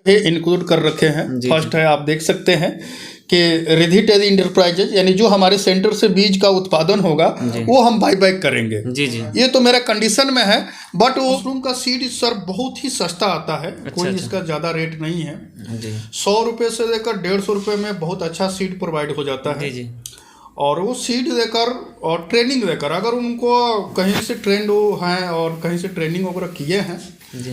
Include कर रखे हैं। फर्स्ट है, आप देख सकते हैं कि रिद्धि टेरी इंटरप्राइजेज, यानी जो हमारे सेंटर से बीज का उत्पादन होगा वो हम बाई बैक करेंगे। जी जी, ये तो मेरा कंडीशन में है। बट वो मशरूम का सीड सर बहुत ही सस्ता आता है। कोई इसका ज़्यादा रेट नहीं है जी। 100 रुपये से लेकर 150 रुपये में बहुत अच्छा सीड प्रोवाइड हो जाता है। जी। और वो सीड देकर और ट्रेनिंग देकर, अगर उनको कहीं से ट्रेंड हैं और कहीं से ट्रेनिंग वगैरह किए हैं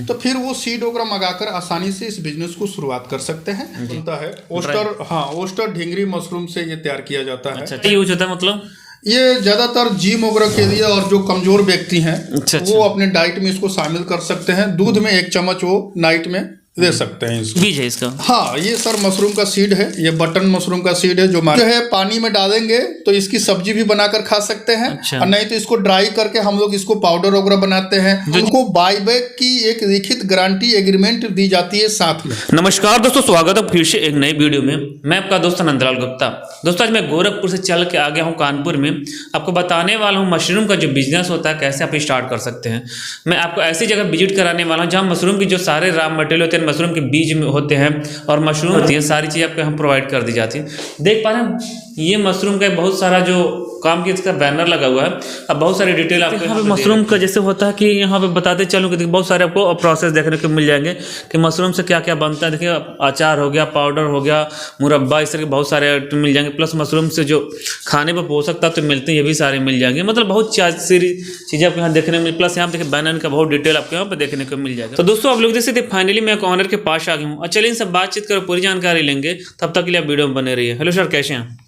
तो फिर वो सीड वगैरह मंगाकर आसानी से इस बिजनेस को शुरुआत कर सकते हैं। बनता है ओस्टर, हाँ ओस्टर ढींगरी मशरूम से ये तैयार किया जाता है। अच्छा, यूज होता है मतलब ये ज़्यादातर जिम वगैरह के लिए और जो कमजोर व्यक्ति हैं वो अपने डाइट में इसको शामिल कर सकते हैं। दूध में 1 चम्मच वो नाइट में दे सकते हैं। इसको बीज है इसका? हाँ, ये सर मशरूम का सीड है। ये बटन मशरूम का सीड है जो है पानी में डालेंगे तो इसकी सब्जी भी बनाकर खा सकते हैं। अच्छा। और नहीं तो इसको ड्राई करके हम लोग इसको पाउडर वगैरह बनाते हैं। उनको बाई बैक की एक लिखित गारंटी एग्रीमेंट दी जाती है साथ में। नमस्कार दोस्तों, स्वागत है फिर से एक नई वीडियो में। मैं आपका दोस्त नंदलाल गुप्ता। दोस्तों आज मैं गोरखपुर से चल के आ गया हूँ कानपुर में। आपको बताने वाला हूँ मशरूम का जो बिजनेस होता है कैसे आप स्टार्ट कर सकते हैं। मैं आपको ऐसी जगह विजिट कराने वाला हूँ जहाँ मशरूम की जो सारे रॉ मटेरियल होते हैं, मशरूम के बीज में होते हैं और मशरूम होती है, सारी चीज़ आपको यहाँ प्रोवाइड कर दी जाती है। देख पा रहे हैं ये मशरूम का बहुत सारा जो काम की इसका बैनर लगा हुआ है। अब बहुत सारी डिटेल आपको यहाँ पे मशरूम का जैसे होता है कि यहाँ पे बताते चलूँ कि बहुत सारे आपको प्रोसेस देखने को मिल जाएंगे कि मशरूम से क्या क्या बनता है। देखिए अचार हो गया, पाउडर हो गया, मुरब्बा, इस तरह के बहुत सारे आइटम मिल जाएंगे। प्लस मशरूम से जो खाने पर पोषक तत्व मिलते हैं ये भी सारे मिल जाएंगे। मतलब बहुत सारी चीज़ें आपको यहाँ देखने में, प्लस यहाँ देखिए बैनर का बहुत डिटेल आपको यहाँ पे देखने को मिल जाएगा। तो दोस्तों आप लोग देख सकते फाइनली मैं ऑनर के पास आ गया हूँ और चलिए इनसे बातचीत कर पूरी जानकारी लेंगे। तब तक के लिए आप वीडियो में बने रहिए। हेलो सर, कैसे हैं?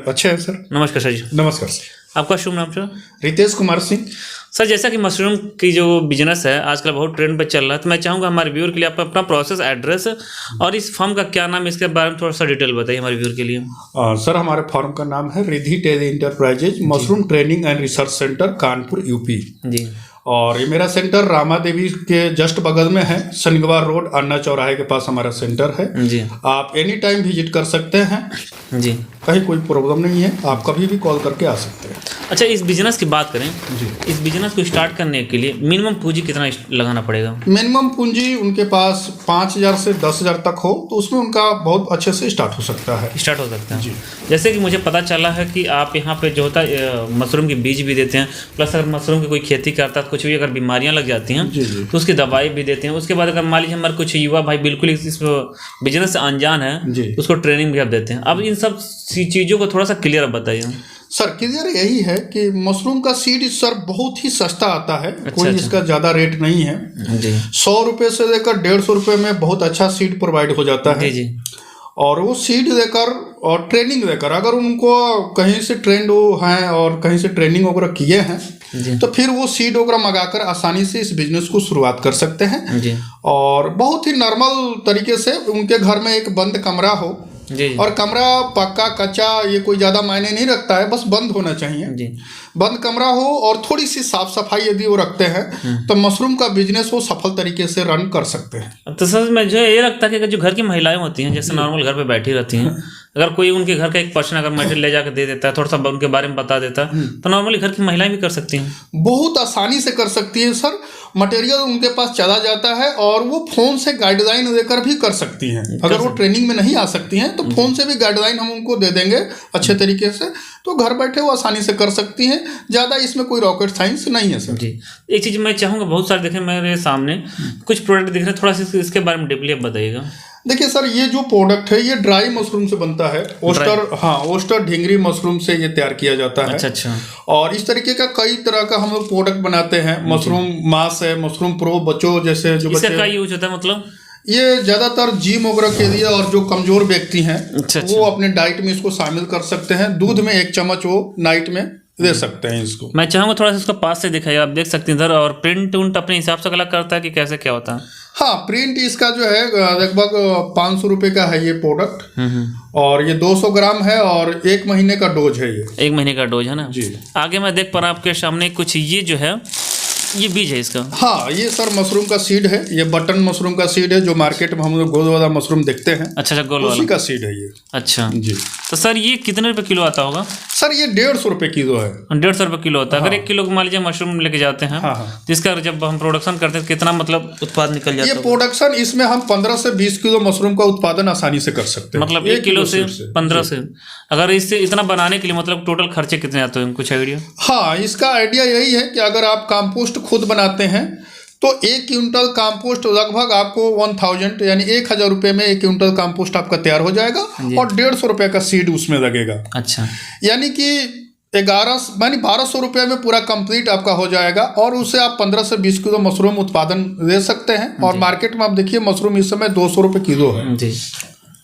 अच्छा है सर। नमस्कार सर जी। नमस्कार सर। आपका शुभ नाम सर? रितेश कुमार सिंह। सर जैसा कि मशरूम की जो बिजनेस है आजकल बहुत ट्रेंड पे चल रहा है, तो मैं चाहूँगा हमारे व्यूअर के लिए आप अपना प्रोसेस, एड्रेस और इस फर्म का क्या नाम है, इसके बारे में थोड़ा सा डिटेल बताइए हमारे व्यूअर के लिए। सर हमारे फर्म का नाम है Riddhi Terry enterprises mushroom training and research centre, Kanpur, UP ji. और ये मेरा सेंटर रामा देवी के जस्ट बगल में है, शनिवार रोड, अन्ना चौराहे के पास हमारा सेंटर है जी। आप एनी टाइम विजिट कर सकते हैं जी, कहीं कोई प्रॉब्लम नहीं है। आप कभी भी कॉल करके आ सकते हैं। अच्छा, इस बिजनेस की बात करें जी, इस बिजनेस को स्टार्ट करने के लिए मिनिमम पूंजी कितना लगाना पड़ेगा? मिनिमम पूंजी उनके पास 5,000 से 10,000 तक हो तो उसमें उनका बहुत अच्छे से स्टार्ट हो सकता है जी। जैसे कि मुझे पता चला है कि आप यहाँ पे जो होता है मशरूम के बीज भी देते हैं, प्लस अगर मशरूम की कोई खेती करता है, कुछ भी अगर बीमारियाँ लग जाती हैं जी जी, तो उसकी दवाई भी देते हैं। उसके बाद अगर मान लीजिए हमारे कुछ युवा भाई बिल्कुल इस बिजनेस से अनजान है, उसको ट्रेनिंग भी आप देते हैं। अब इन सब चीज़ों को थोड़ा सा क्लियर बताइए। सर क्लियर यही है कि मशरूम का सीड सर बहुत ही सस्ता आता है। कोई इसका ज़्यादा रेट नहीं है जी। 100 रुपये से लेकर 150 रुपये में बहुत अच्छा सीड प्रोवाइड हो जाता है जी। और वो सीड देकर और ट्रेनिंग देकर, अगर उनको कहीं से ट्रेंड हैं और कहीं से ट्रेनिंग वगैरह किए हैं तो फिर वो सीड वगैरह मंगाकर आसानी से इस बिजनेस को शुरुआत कर सकते हैं जी। और बहुत ही नॉर्मल तरीके से उनके घर में एक बंद कमरा हो जी। और कमरा पक्का कच्चा ये कोई ज़्यादा मायने नहीं रखता है, बस बंद होना चाहिए जी। बंद कमरा हो और थोड़ी सी साफ सफाई यदि वो रखते हैं तो मशरूम का बिजनेस वो सफल तरीके से रन कर सकते हैं। तो सर मुझे ये लगता है कि जो घर की महिलाएं होती हैं, जैसे नॉर्मल घर पे बैठी रहती हैं, अगर कोई उनके घर का एक पर्सन अगर मटेरियल ले जाकर दे देता है, थोड़ा सा उनके बारे में बता देता है, तो नॉर्मली घर की महिलाएं भी कर सकती हैं। बहुत आसानी से कर सकती है सर। मटेरियल उनके पास चला जाता है और वो फ़ोन से गाइडलाइन देकर भी कर सकती हैं। अगर वो ट्रेनिंग में नहीं आ सकती हैं तो फ़ोन से भी गाइडलाइन हम उनको दे देंगे अच्छे तरीके से, तो घर बैठे वो आसानी से कर सकती हैं। ज़्यादा इसमें कोई रॉकेट साइंस नहीं है सर जी। एक चीज़ मैं चाहूँगा, बहुत सारे देखें मेरे सामने कुछ प्रोडक्ट दिख रहे हैं, थोड़ा सा इसके बारे में डीपली बताइएगा। देखिए सर, ये जो प्रोडक्ट है ये ड्राई मशरूम से बनता है। ओस्टर, हाँ ओस्टर ढींगरी मशरूम से ये तैयार किया जाता है। अच्छा। और इस तरीके का कई तरह का हम लोग प्रोडक्ट बनाते हैं। मशरूम मास है, मशरूम प्रो, बच्चों जैसे जो बच्चे, इसका यूज होता है मतलब ये ज़्यादातर जिम वगैरह के लिए और जो कमजोर व्यक्ति हैं वो अपने डाइट में इसको शामिल कर सकते हैं। दूध में 1 चम्मच वो नाइट में दे सकते हैं इसको। मैं चाहूँगा थोड़ा सा इसको पास से दिखाइए, आप देख सकते हैं इधर। और प्रिंट उंट अपने हिसाब से अलग करता है कि कैसे क्या होता है? हाँ, प्रिंट इसका जो है लगभग 500 रुपये का है ये प्रोडक्ट। और ये 200 ग्राम है और 1 महीने का डोज है। ये 1 महीने का डोज है ना जी। आगे मैं देख पा रहा हूँ आपके सामने कुछ ये जो है ये बीज है इसका? हाँ, ये सर मशरूम का सीड है। ये बटन मशरूम का सीड है जो मार्केट में हम लोग गोल वाला मशरूम देखते हैं। अच्छा, गोल वाला, उसी का सीड है ये। अच्छा जी। तो सर ये कितने रुपए किलो आता होगा? सर ये 150 रुपए किलो है। 150 रुपए किलो होता है। अगर 1 किलो मान लीजिए मशरूम लेके जाते हैं, तो इसका जब हम प्रोडक्शन करते हैं कितना मतलब उत्पाद निकल जाता है? ये प्रोडक्शन इसमें हम 15 से 20 किलो मशरूम का उत्पादन आसानी से कर सकते हैं। मतलब 1 किलो से 15 से। अगर इससे इतना बनाने के लिए मतलब टोटल खर्चे कितने आते हैं, कुछ आइडिया? हाँ, इसका आइडिया यही है कि अगर आप कंपोस्ट खुद बनाते हैं तो 1 क्विंटल कंपोस्ट लगभग आपको 1000 यानी 1000 रुपये में 1 क्विंटल कंपोस्ट आपका तैयार हो जाएगा और 150 रुपये का सीड उसमें लगेगा। अच्छा, यानी कि 1200 रुपये में पूरा कंप्लीट आपका हो जाएगा और उससे आप 15 से 20 किलो मशरूम उत्पादन ले सकते हैं। और मार्केट में आप देखिए मशरूम इस समय 200 रुपये किलो है जी।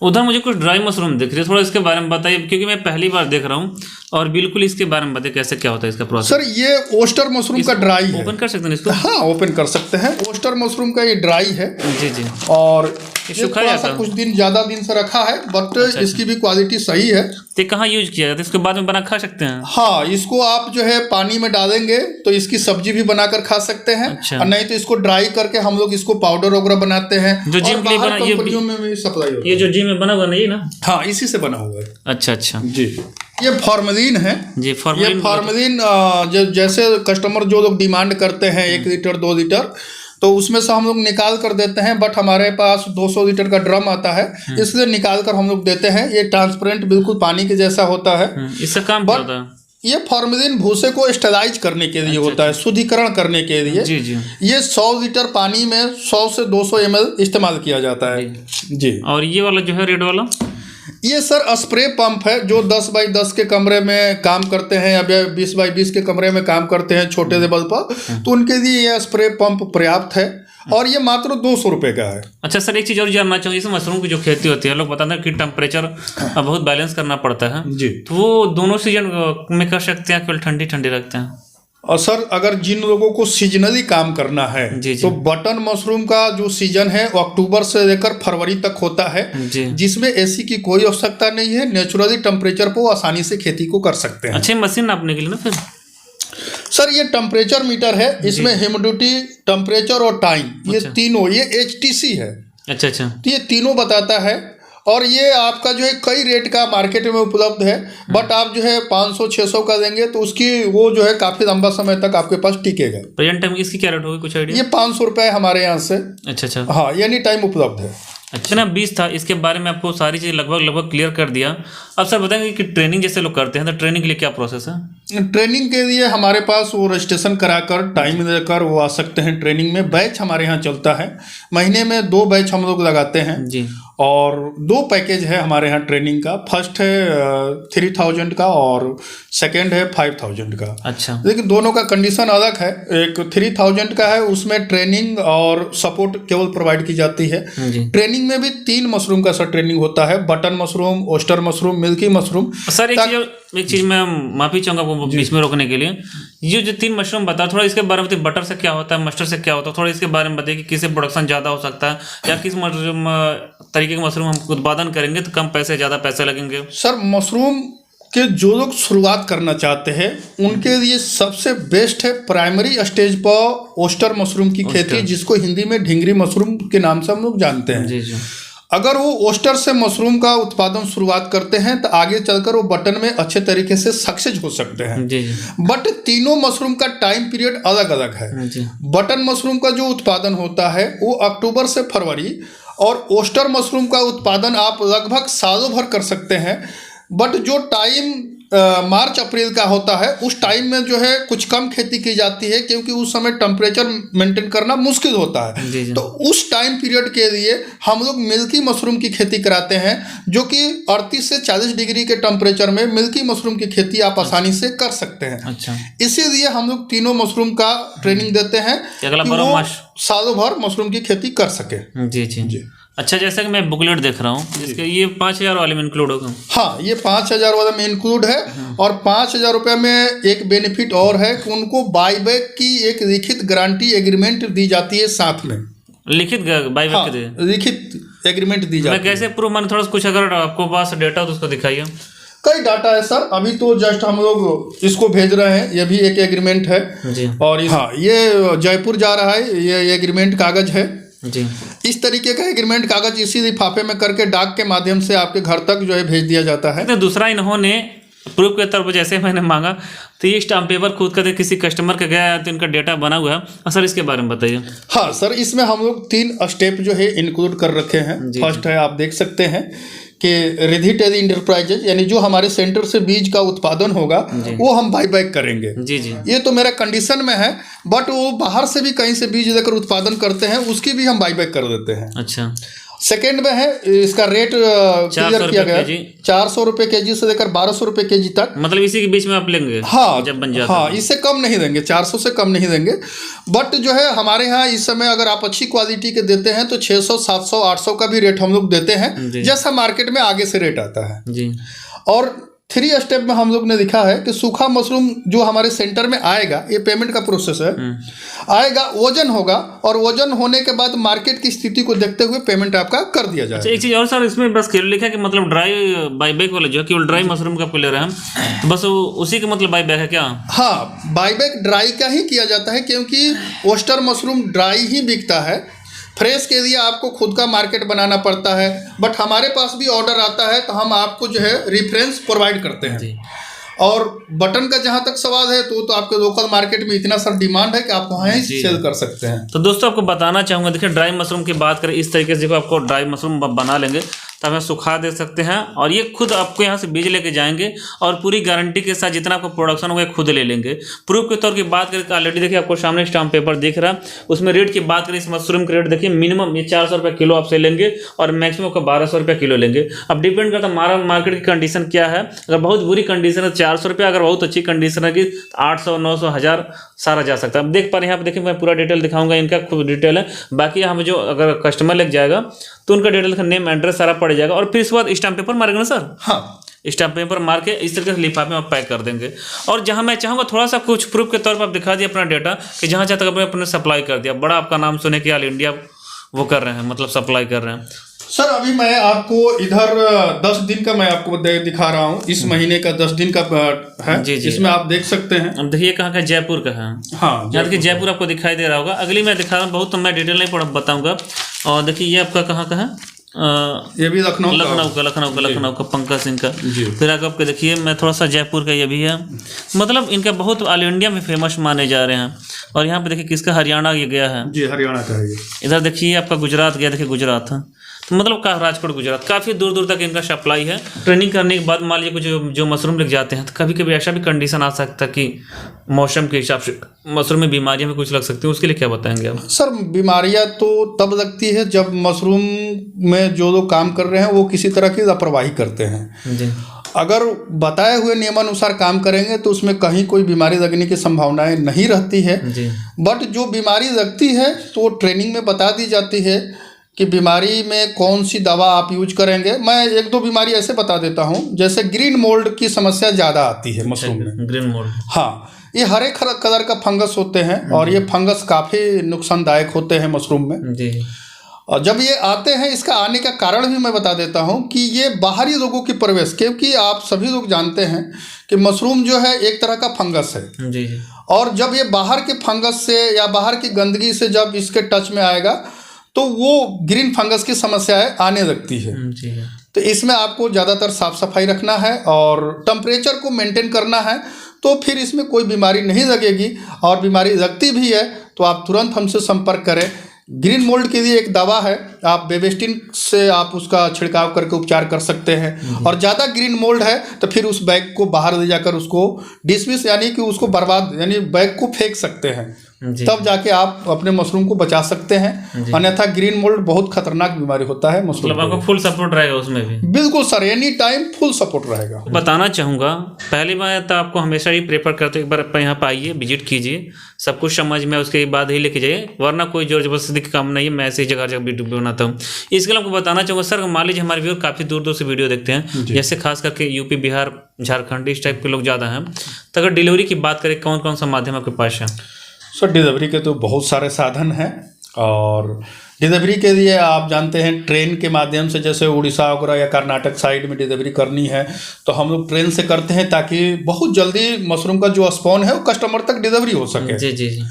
उधर मुझे कुछ ड्राई मशरूम दिख रही है, थोड़ा इसके बारे में बताइए, क्योंकि मैं पहली बार देख रहा हूँ और बिल्कुल इसके बारे में बताइए कैसे क्या होता है इसका प्रोसेस। सर ये ओस्टर मशरूम का ड्राई है। ओपन कर सकते हैं इसको? हाँ, ओपन कर सकते हैं। ओस्टर मशरूम का ये ड्राई है। जी जी। और सुखाया था कुछ दिन ज़्यादा दिन से रखा है, बट इसकी भी क्वालिटी सही है। तो कहाँ यूज किया जाता है? इसके बाद में बना खा सकते हैं? हाँ, इसको आप जो है पानी में डालेंगे तो इसकी सब्जी भी बनाकर खा सकते हैं। अच्छा। और नहीं तो इसको ड्राई करके हम लोग इसको पाउडर वगैरह बनाते हैं जो जिम के लिए बना, कंपनियों में भी सप्लाई होता है। ये जो जिम में बना हुआ नहीं ना? हाँ, इसी से बना हुआ है। अच्छा अच्छा जी। ये फॉर्मेलिन है जी। ये फॉर्मेलिन जैसे कस्टमर जो लोग डिमांड करते हैं 1 लीटर 2 लीटर, तो उसमें से हम लोग निकाल कर देते हैं। बट हमारे पास 200 लीटर का ड्रम आता है, इसलिए निकाल कर हम लोग देते हैं। ये ट्रांसपेरेंट बिल्कुल पानी के जैसा होता है। इसका काम क्या होता है? ये फॉर्मेलिन भूसे को स्टेलाइज करने के लिए होता है, शुद्धिकरण करने के लिए। जी जी। ये 100 लीटर पानी में 100 से 200 ml इस्तेमाल किया जाता है। जी। और ये वाला जो है रेड वाला, ये सर स्प्रे पंप है जो 10 बाई 10 के कमरे में काम करते हैं या 20 बाई 20 के कमरे में काम करते हैं छोटे लेवल पर, तो उनके लिए यह स्प्रे पंप पर्याप्त है और ये मात्र 200 रुपये का है। अच्छा सर, एक चीज़ और जानना चाहूँगी, इस मशरूम की जो खेती होती है, लोग बताते हैं कि टेम्परेचर बहुत बैलेंस करना पड़ता है जी। तो वो दोनों सीजन में कर सकते हैं, केवल ठंडी ठंडी रखते हैं? और सर अगर जिन लोगों को सीजनली काम करना है जी जी। तो बटन मशरूम का जो सीजन है वो अक्टूबर से लेकर फरवरी तक होता है जी। जिसमें एसी की कोई आवश्यकता नहीं है। नेचुरली टेम्परेचर पर वो आसानी से खेती को कर सकते हैं। अच्छी मशीन नापने के लिए ना फिर? सर ये टेम्परेचर मीटर है, इसमें ह्यूमिडिटी, टेम्परेचर और टाइम, ये तीनों, ये HTC है। अच्छा अच्छा। तो ये तीनों बताता है और ये आपका जो है कई रेट का मार्केट में उपलब्ध है। बट आप जो है 500-600 का देंगे तो उसकी वो जो है काफ़ी लंबा समय तक आपके पास टिकेगा। प्रेजेंट टाइम इसकी क्या रेट होगी, कुछ आइडिया? ये 500 रुपये हमारे यहाँ से। अच्छा अच्छा। हाँ, एनी टाइम उपलब्ध है। अच्छा ना, 20 था, इसके बारे में आपको सारी चीज़ लगभग क्लियर कर दिया। अब सर बताएंगे कि ट्रेनिंग जैसे लोग करते हैं तो ट्रेनिंग के लिए क्या प्रोसेस है? ट्रेनिंग के लिए हमारे पास वो रजिस्ट्रेशन कराकर टाइम लेकर वो आ सकते हैं ट्रेनिंग में। बैच हमारे यहाँ चलता है, महीने में 2 बैच हम लोग लगाते हैं जी। और 2 पैकेज है हमारे यहाँ ट्रेनिंग का। फर्स्ट है 3000 का और सेकंड है 5000 का। अच्छा। लेकिन दोनों का कंडीशन अलग है। एक 3000 का है, उसमें ट्रेनिंग और सपोर्ट केवल प्रोवाइड की जाती है। ट्रेनिंग में भी 3 मशरूम का सर ट्रेनिंग होता है, button mushroom, oyster mushroom, milky mushroom. Sir एक चीज़ मैं माफ़ी चाहूँगा आपको बीच में रोकने के लिए, ये जो 3 मशरूम बता, थोड़ा इसके बारे में बताइए। बटर से क्या होता है, मस्टर्ड से क्या होता है, थोड़ा इसके बारे में बताइए कि किससे प्रोडक्शन ज़्यादा हो सकता है या किस तरीके के मशरूम हम उत्पादन करेंगे तो कम पैसे ज़्यादा पैसे लगेंगे? सर मशरूम के जो लोग शुरुआत करना चाहते हैं उनके लिए सबसे बेस्ट है प्राइमरी स्टेज पर ओस्टर मशरूम की खेती, जिसको हिंदी में ढिंगरी मशरूम के नाम से हम लोग जानते हैं। जी जी। अगर वो ओस्टर से मशरूम का उत्पादन शुरुआत करते हैं तो आगे चलकर वो बटन में अच्छे तरीके से सक्सेस हो सकते हैं। जी जी। बट तीनों मशरूम का टाइम पीरियड अलग अलग है। जी। बटन मशरूम का जो उत्पादन होता है वो अक्टूबर से फरवरी और ओस्टर मशरूम का उत्पादन आप लगभग सालों भर कर सकते हैं। बट जो टाइम मार्च अप्रैल का होता है उस टाइम में जो है कुछ कम खेती की जाती है क्योंकि उस समय टेम्परेचर मेंटेन करना मुश्किल होता है। जी जी। तो उस टाइम पीरियड के लिए हम लोग मिल्की मशरूम की खेती कराते हैं जो कि 38 से 40 डिग्री के टेम्परेचर में मिल्की मशरूम की खेती आप आसानी से कर सकते हैं। अच्छा। इसीलिए हम लोग तीनों मशरूम का ट्रेनिंग देते हैं कि वो सालों भर मशरूम की खेती कर सके। जी जी जी। अच्छा, जैसा कि मैं बुकलेट देख रहा हूँ, जिसके ये 5000 वाले में इंक्लूड होगा? हाँ, ये 5000 वाले में इंक्लूड है और 5000 रुपये में एक बेनिफिट और है कि उनको बाईबैक की एक लिखित गारंटी एग्रीमेंट दी जाती है साथ में। लिखित बाईबैक? हाँ, लिखित एग्रीमेंट दी जाती है। मैं कैसे प्रूव, मैंने थोड़ा कुछ अगर आपको पास डेटा हो तो उसको दिखाइए। कई डाटा है सर, अभी तो जस्ट हम लोग इसको भेज रहे हैं, ये भी एक एग्रीमेंट है जी। और हाँ ये जयपुर जा रहा है, ये एग्रीमेंट कागज है जी। इस तरीके का एग्रीमेंट कागज इसी लिफाफे में करके डाक के माध्यम से आपके घर तक जो है भेज दिया जाता है। तो दूसरा इन्होंने प्रूफ के तौर पर जैसे मैंने मांगा तो ये स्टाम्प पेपर खुद का किसी कस्टमर का गया तो इनका डेटा बना हुआ है। सर इसके बारे में बताइए। हाँ सर, इसमें हम लोग 3 स्टेप जो है इंक्लूड कर रखे हैं। फर्स्ट है, आप देख सकते हैं कि रिधि टेरी इंटरप्राइजेज यानी जो हमारे सेंटर से बीज का उत्पादन होगा वो हम बाई बैक करेंगे। जी जी। ये तो मेरा कंडीशन में है, बट वो बाहर से भी कहीं से बीज लेकर उत्पादन करते हैं उसकी भी हम बाई बैक कर देते हैं। अच्छा। सेकेंड में है, इसका रेट क्लियर किया गया 400 रुपये केजी से लेकर 1200 रुपये केजी तक, मतलब इसी के बीच में आप लेंगे। हाँ जब बन जाता हाँ, इससे कम नहीं देंगे, 400 से कम नहीं देंगे। बट जो है हमारे यहाँ इस समय अगर आप अच्छी क्वालिटी के देते हैं तो 600 700 800 का भी रेट हम लोग देते हैं, जैसा मार्केट में आगे से रेट आता है जी। और 3 स्टेप में हम लोग ने लिखा है कि सूखा मशरूम जो हमारे सेंटर में आएगा, ये पेमेंट का प्रोसेस है, आएगा, वजन होगा और वजन होने के बाद मार्केट की स्थिति को देखते हुए पेमेंट आपका कर दिया जाएगा। एक चीज़ और सर, इसमें बस केवल लिखा है कि मतलब ड्राई बाई बैक वाला जो है केवल ड्राई मशरूम का ले रहे हैं हम, तो बस उसी का मतलब बाई बैक है क्या? हाँ, बाई बैक ड्राई का ही किया जाता है क्योंकि ओस्टर मशरूम ड्राई ही बिकता है। फ्रेश के लिए आपको खुद का मार्केट बनाना पड़ता है, बट हमारे पास भी ऑर्डर आता है तो हम आपको जो है रेफरेंस प्रोवाइड करते हैं। और बटन का जहाँ तक सवाल है तो आपके लोकल मार्केट में इतना सर डिमांड है कि आप वहाँ ही सेल कर सकते हैं। तो दोस्तों आपको बताना चाहूँगा, देखिए ड्राई मशरूम की बात करें इस तरीके से, देखो आपको ड्राई मशरूम बना लेंगे तो हमें सुखा दे सकते हैं और ये खुद आपको यहाँ से बीज लेके जाएंगे और पूरी गारंटी के साथ जितना आपको प्रोडक्शन होगा खुद ले लेंगे। प्रूफ के तौर की बात करें तो ऑलरेडी देखिए आपको सामने स्टाम्प पेपर दिख रहा है, उसमें रेट की बात करें इस मशरूम का रेट देखिए मिनिमम ये 400 रुपये किलो आपसे लेंगे और मैक्सिमम आपको 1200 रुपये किलो लेंगे। अब डिपेंड करता है हमारा मार्केट की कंडीशन क्या है। अगर बहुत बुरी कंडीशन है 400 रुपये, अगर बहुत अच्छी कंडीशन है कि 800 900 1000 सारा जा सकता है। अब देख पा रहे हैं यहाँ पे, देखिए मैं पूरा डिटेल दिखाऊंगा, इनका खुद डिटेल है। बाकी यहाँ पे जो अगर कस्टमर लेके जाएगा तो उनका डिटेल का नेम एड्रेस सारा पड़ जाएगा और फिर इसके बाद स्टाम्प पेपर मारेगा ना सर। हाँ, स्टाम्प पेपर मार के इस तरीके से लिफाफे में आप पैक कर देंगे। और जहाँ मैं चाहूँगा थोड़ा सा कुछ प्रूफ के तौर पर आप दिखा दिए अपना डेटा कि जहाँ जहाँ तक आपने अपने सप्लाई कर दिया, बड़ा आपका नाम सुने कि ऑल इंडिया वो कर रहे हैं, मतलब सप्लाई कर रहे हैं। सर अभी मैं आपको इधर 10 दिन का मैं आपको दिखा रहा हूँ, इस महीने का 10 दिन का है जी जी। इसमें आप देख सकते हैं। अब देखिए कहाँ का, जयपुर का है। हाँ, यहाँ देखिए जयपुर आपको दिखाई दे रहा होगा। अगली मैं दिखा रहा हूँ, बहुत तो मैं डिटेल नहीं बताऊँगा। और देखिए ये आपका कहाँ का है, ये भी लखनऊ का पंकज सिंह का। फिर आगे आपके देखिए मैं थोड़ा सा जयपुर का, ये भी है, मतलब इनका बहुत ऑल इंडिया में फेमस माने जा रहे हैं। और यहाँ पे देखिए किसका, हरियाणा ये गया है जी, हरियाणा का है ये। इधर देखिए आपका गुजरात गया, देखिए गुजरात है, तो मतलब का राजकोट गुजरात, काफ़ी दूर दूर तक इनका सप्लाई है। ट्रेनिंग करने के बाद मान लीजिए कुछ जो मशरूम लेके जाते हैं तो कभी कभी ऐसा भी कंडीशन आ सकता है कि मौसम के हिसाब से मशरूम में बीमारियां भी कुछ लग सकती हैं, उसके लिए क्या बताएंगे आप? सर बीमारियां तो तब लगती है जब मशरूम में जो लोग काम कर रहे हैं वो किसी तरह की लापरवाही करते हैं जी। अगर बताए हुए नियमानुसार काम करेंगे तो उसमें कहीं कोई बीमारी लगने की संभावनाएं नहीं रहती है जी। बट जो बीमारी लगती है तो ट्रेनिंग में बता दी जाती है कि बीमारी में कौन सी दवा आप यूज करेंगे। मैं 1-2 बीमारी ऐसे बता देता हूँ, जैसे ग्रीन मोल्ड की समस्या ज़्यादा आती है मशरूम में। ग्रीन मोल्ड, हाँ, ये हरे कलर का फंगस होते हैं और ये फंगस काफ़ी नुकसानदायक होते हैं मशरूम में जी। और जब ये आते हैं, इसका आने का कारण भी मैं बता देता हूँ कि ये बाहरी लोगों की प्रवेश, क्योंकि आप सभी लोग जानते हैं कि मशरूम जो है एक तरह का फंगस है जी। और जब ये बाहर के फंगस से या बाहर की गंदगी से जब इसके टच में आएगा तो वो ग्रीन फंगस की समस्याएं आने लगती है जी। तो इसमें आपको ज़्यादातर साफ सफाई रखना है और टेम्परेचर को मेंटेन करना है, तो फिर इसमें कोई बीमारी नहीं लगेगी। और बीमारी लगती भी है तो आप तुरंत हमसे संपर्क करें। ग्रीन मोल्ड के लिए एक दवा है, आप बेबेस्टिन से आप उसका छिड़काव करके उपचार कर सकते हैं। और ज़्यादा ग्रीन मोल्ड है तो फिर उस बैग को बाहर ले जाकर उसको डिसमिस यानी कि उसको बर्बाद यानी बैग को फेंक सकते हैं, तब जाके आप अपने मशरूम को बचा सकते हैं। अन्यथा ग्रीन मोल्ड बहुत खतरनाक बीमारी होता है मशरूम। मतलब आपको फुल सपोर्ट रहेगा उसमें भी? बिल्कुल sir, any time full support रहेगा। बताना चाहूँगा पहली बात तो आपको हमेशा ही प्रेफर करते एक बार आप यहाँ पर आइए, विजिट कीजिए, सब कुछ समझ में उसके बाद ही लेके जाइए, वरना कोई जोर जबरदस्ती का काम नहीं है। मैं ऐसी जगह वीडियो बनाता हूँ। इसके लिए आपको बताना चाहूँगा सर, मान लीजिए हमारे व्यूअर काफ़ी दूर दूर से वीडियो देखते हैं, जैसे खास करके यूपी, बिहार, झारखंड इस टाइप के लोग ज़्यादा हैं, तो अगर डिलीवरी की बात करें कौन कौन सा माध्यम आपके पास है? सर डिलीवरी के तो बहुत सारे साधन हैं और डिलीवरी के लिए आप जानते हैं ट्रेन के माध्यम से, जैसे उड़ीसा वगैरह या कर्नाटक साइड में डिलीवरी करनी है तो हम लोग ट्रेन से करते हैं, ताकि बहुत जल्दी मशरूम का जो स्पॉन है वो कस्टमर तक डिलीवरी हो सके। जी जी जी।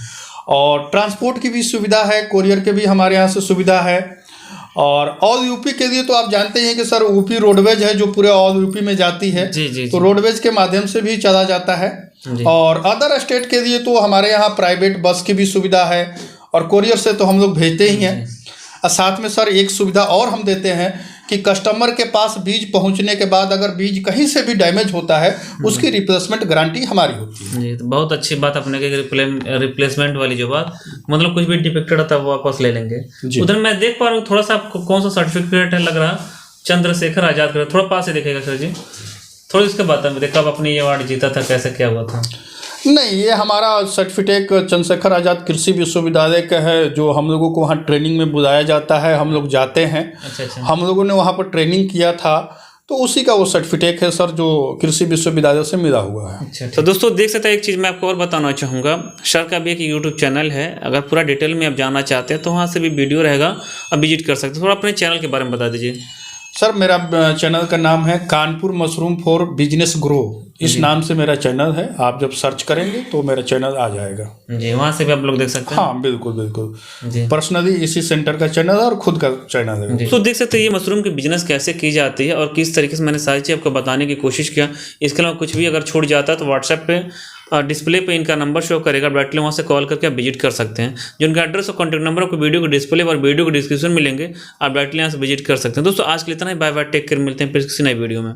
और ट्रांसपोर्ट की भी सुविधा है, कोरियर के भी हमारे यहाँ से सुविधा है। और ऑल यूपी के लिए तो आप जानते हैं कि सर यूपी रोडवेज है जो पूरे ऑल यूपी में जाती है। जी जी। तो रोडवेज के माध्यम से भी चला जाता है। और अदर स्टेट के लिए तो हमारे यहाँ प्राइवेट बस की भी सुविधा है, और कोरियर से तो हम लोग भेजते ही हैं। और साथ में सर एक सुविधा और हम देते हैं कि कस्टमर के पास बीज पहुंचने के बाद अगर बीज कहीं से भी डैमेज होता है उसकी रिप्लेसमेंट गारंटी हमारी होती है। जी, तो बहुत अच्छी बात अपने के रिप्लेसमेंट वाली जो बात, मतलब कुछ भी डिफेक्टेड होता है वो वापस ले लेंगे। उधर मैं देख पा रहा हूँ थोड़ा सा, आपको कौन सा सर्टिफिकेट है लग रहा, चंद्रशेखर आजाद का, थोड़ा पास से देखेगा सर जी, थोड़ा इसके बात में कब अपने ये अवार्ड जीता था, कैसे क्या हुआ था? नहीं, ये हमारा सर्टिफिकेट चंद्रशेखर आज़ाद कृषि विश्वविद्यालय का है, जो हम लोगों को वहाँ ट्रेनिंग में बुलाया जाता है, हम लोग जाते हैं। अच्छा। हम लोगों ने वहाँ पर ट्रेनिंग किया था, तो उसी का वो सर्टिफिकेट है सर, जो कृषि विश्वविद्यालय से मिला हुआ है। अच्छा। तो दोस्तों देख सकते हैं, एक चीज़ मैं आपको और बताना चाहूँगा, सर का भी एक यूट्यूब चैनल है, अगर पूरा डिटेल में आप जानना चाहते हैं तो वहाँ से भी वीडियो रहेगा, आप विजिट कर सकते हैं। थोड़ा अपने चैनल के बारे में बता दीजिए। सर मेरा चैनल का नाम है Kanpur mushroom for business grow, इस नाम से मेरा चैनल है। आप जब सर्च करेंगे तो मेरा चैनल आ जाएगा जी, वहाँ से भी आप लोग देख सकते हैं। हाँ बिल्कुल बिल्कुल, पर्सनली इसी सेंटर का चैनल है और खुद का चैनल है। तो देख सकते हैं ये मशरूम की बिजनेस कैसे की जाती है और किस तरीके से मैंने सारी चीज़ आपको बताने की कोशिश किया। इसके अलावा कुछ भी अगर छूट जाता है तो व्हाट्सएप पे डिस्प्ले पे इनका नंबर शो करेगा, डायरेक्टली वहाँ से कॉल करके आप विजिट कर सकते हैं। जो उनका एड्रेस और कॉन्टैक्ट नंबर आपको वीडियो को डिस्प्ले और वीडियो को डिस्क्रिप्शन में मिलेंगे, आप डायरेक्टली यहाँ से विजिट कर सकते हैं। दोस्तों आज के लिए इतना ही, बाय बाय, टेक केयर, मिलते हैं फिर किसी नई वीडियो में।